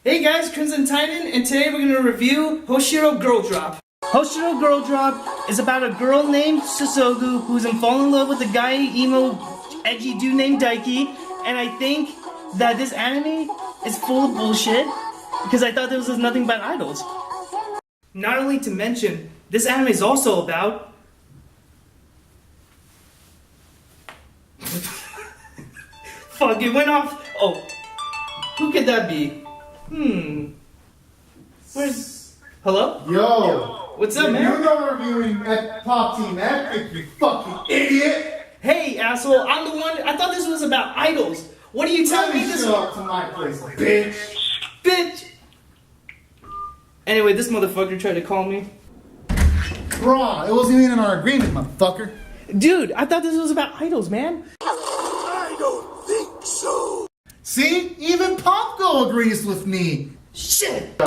Hey guys, Crimson Tynan, and today we're gonna review Hoshiro Girl Drop. Hoshiro Girl Drop is about a girl named Shisogu who's falling in love with a guy, emo, edgy dude named Daiki, and I think that this anime is full of bullshit because I thought this was nothing but idols. Not only to mention, this anime is also about fuck, it went off. Oh, who could that be? Where's... Hello? Yo! What's up, man? You're not reviewing at Poputepopikku, you fucking idiot! Hey, asshole, I'm the one... I thought this was about idols. What are you telling me this... Show up to my place, bitch! Bitch! Anyway, this motherfucker tried to call me. Bruh, it wasn't even in our agreement, motherfucker. Dude, I thought this was about idols, man. I don't think so. See? Even Popko agrees with me. Shit!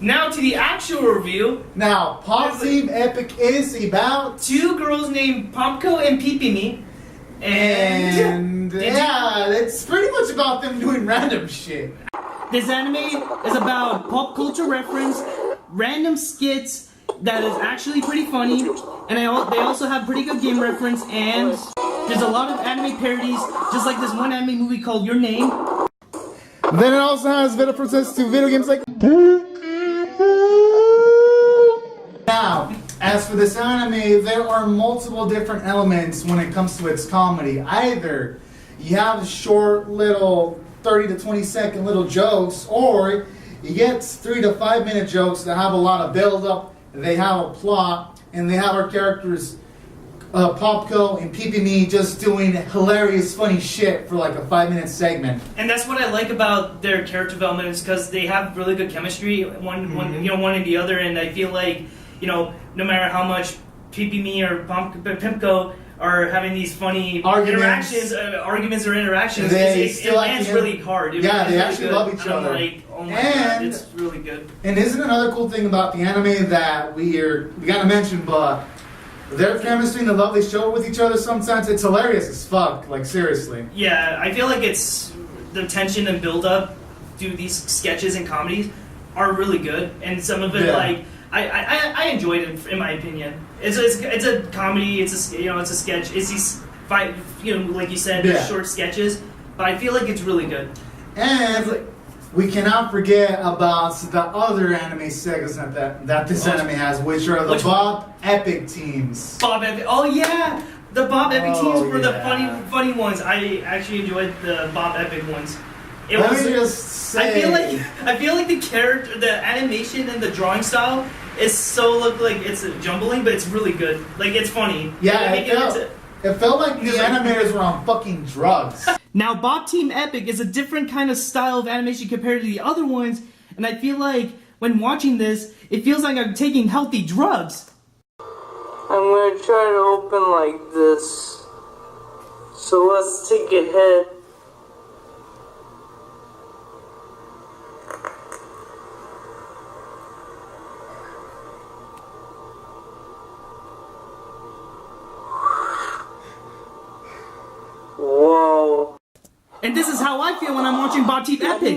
Now to the actual review. Now, Poputepopikku is about... Two girls named Popko and Pipimi. And yeah, it's pretty much about them doing random shit. This anime is about pop culture reference, random skits that is actually pretty funny, and they also have pretty good game reference, and there's a lot of anime parodies, just like this one anime movie called Your Name. Then it also has references to video games like... Now, as for this anime, there are multiple different elements when it comes to its comedy. Either you have short little 30 to 20 second little jokes, or you get 3 to 5 minute jokes that have a lot of build up, they have a plot, and they have our characters Popko and Pipimi just doing hilarious funny shit for like a 5-minute segment. And that's what I like about their character development, is because they have really good chemistry, one and the other, and I feel like, no matter how much Pipimi or Pimko are having these funny arguments or interactions, it lands really hard. They actually good. love each other. Like, oh my god, it's really good. And isn't another cool thing about the anime that we gotta mention, but their chemistry and the love they show with each other sometimes, it's hilarious as fuck, like seriously. Yeah, I feel like it's the tension and build up to these sketches and comedies are really good, and some of it I enjoyed it, in my opinion. It's a comedy, it's a sketch, it's these like you said, short sketches, but I feel like it's really good. And we cannot forget about the other anime segments that this anime has, which are the Bob Epic teams. Bob Epic, oh yeah! The Bob Epic teams were the funny ones. I actually enjoyed the Bob Epic ones. I feel like the character, the animation and the drawing style is so like it's jumbling, but it's really good. Like, it's funny. Yeah, it felt like the animators were on fucking drugs. Now, Bob Team Epic is a different kind of style of animation compared to the other ones, and I feel like when watching this, it feels like I'm taking healthy drugs. I'm gonna try to open like this. So let's take a hit. Whoa. And this is how I feel when I'm watching Bob Team Epic.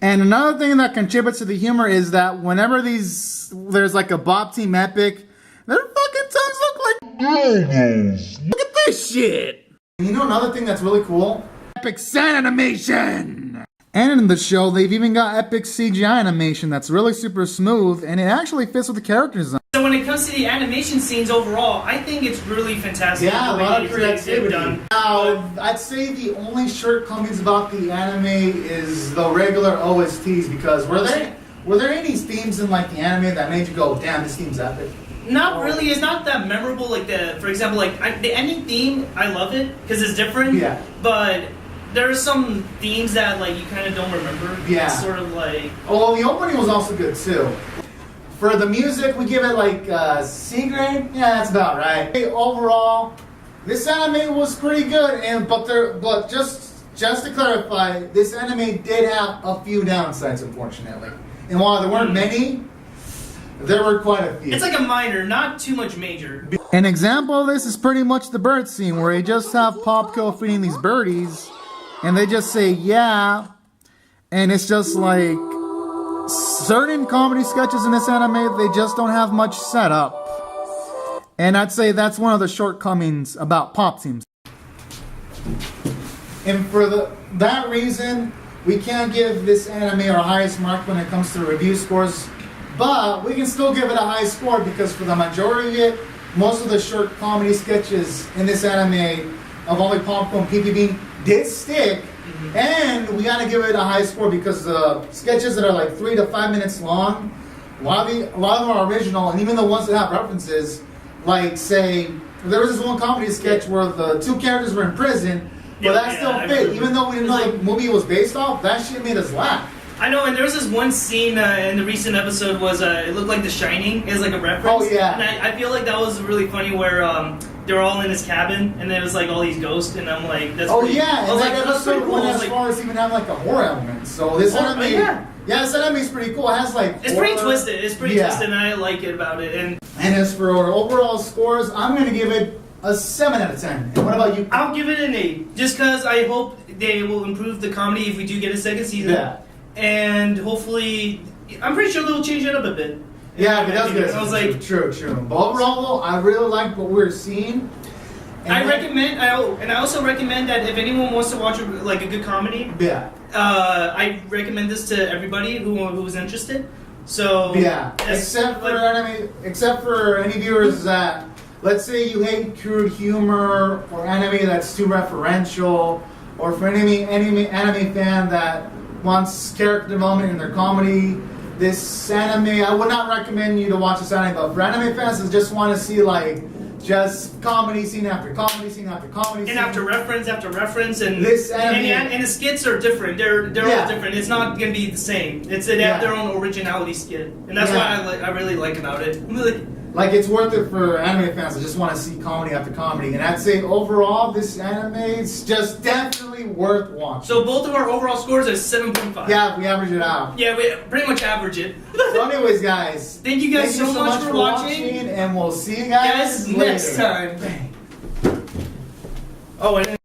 And another thing that contributes to the humor is that whenever there's like a Bob Team Epic, their fucking tongues look like Legos. Look at this shit. And you know another thing that's really cool? Epic Sand animation. And in the show, they've even got epic CGI animation that's really super smooth, and it actually fits with the characters. So when it comes to the animation scenes overall, I think it's really fantastic. Yeah, a lot of creativity. Now, I'd say the only shortcomings about the anime is the regular OSTs, because were there any themes in like the anime that made you go, damn, this theme's epic? Not really. It's not that memorable. Like for example, the ending theme, I love it because it's different. Yeah. But there are some themes that like you kind of don't remember. Yeah. It's sort of like. Oh, well, the opening was also good too. For the music, we give it like C grade. Yeah, that's about right. Hey, overall, this anime was pretty good, but just to clarify, this anime did have a few downsides, unfortunately. And while there weren't many, there were quite a few. It's like a minor, not too much major. An example of this is pretty much the bird scene, where you just have Popko feeding these birdies, and they just say, yeah, and it's just like, certain comedy sketches in this anime, they just don't have much setup. And I'd say that's one of the shortcomings about Pop Teams. And for that reason, we can't give this anime our highest mark when it comes to review scores. But we can still give it a high score because for the majority of it, most of the short comedy sketches in this anime of Only Popcorn and PPB did stick. And we gotta give it a high score because the sketches that are like 3 to 5 minutes long, a lot of them are original, and even the ones that have references, like say, there was this one comedy sketch where the two characters were in prison, but that still fit. Even though we didn't know the movie was based off, that shit made us laugh. I know, and there was this one scene in the recent episode was it looked like The Shining is like a reference. Oh yeah. And I feel like that was really funny where they were all in his cabin and there was like all these ghosts and I'm like, that's pretty, yeah, and that episode cool. went as far as even having like a horror element. So this anime, this anime is pretty cool. It has like it's pretty twisted. It's pretty twisted, and I like it about it. And as for our overall scores, I'm gonna give it a 7 out of 10. And what about you? I'll give it an 8, just because I hope they will improve the comedy if we do get a second season. Yeah. And hopefully, I'm pretty sure they'll change it up a bit. Yeah, but that's good. I was like, true. But overall, though, I really like what we're seeing. And I also recommend that if anyone wants to watch like a good comedy, I recommend this to everybody who's interested. So except for any viewers that, let's say you hate crude humor or anime that's too referential, or for any anime fan that wants character development in their comedy, this anime, I would not recommend you to watch this anime, but for anime fans that just want to see like just comedy scene after comedy scene after comedy scene. And after reference, and this anime, and the skits are different. They're all different. It's not gonna be the same. They have their own originality skit, and that's what I really like about it. Like it's worth it for anime fans that just want to see comedy after comedy. And I'd say overall, this anime is just definitely worth watching. So both of our overall scores are 7.5. Yeah, we average it out. Yeah, we pretty much average it. So anyways, guys. Thank you guys so much for watching. And we'll see you guys later. Next time. Oh, and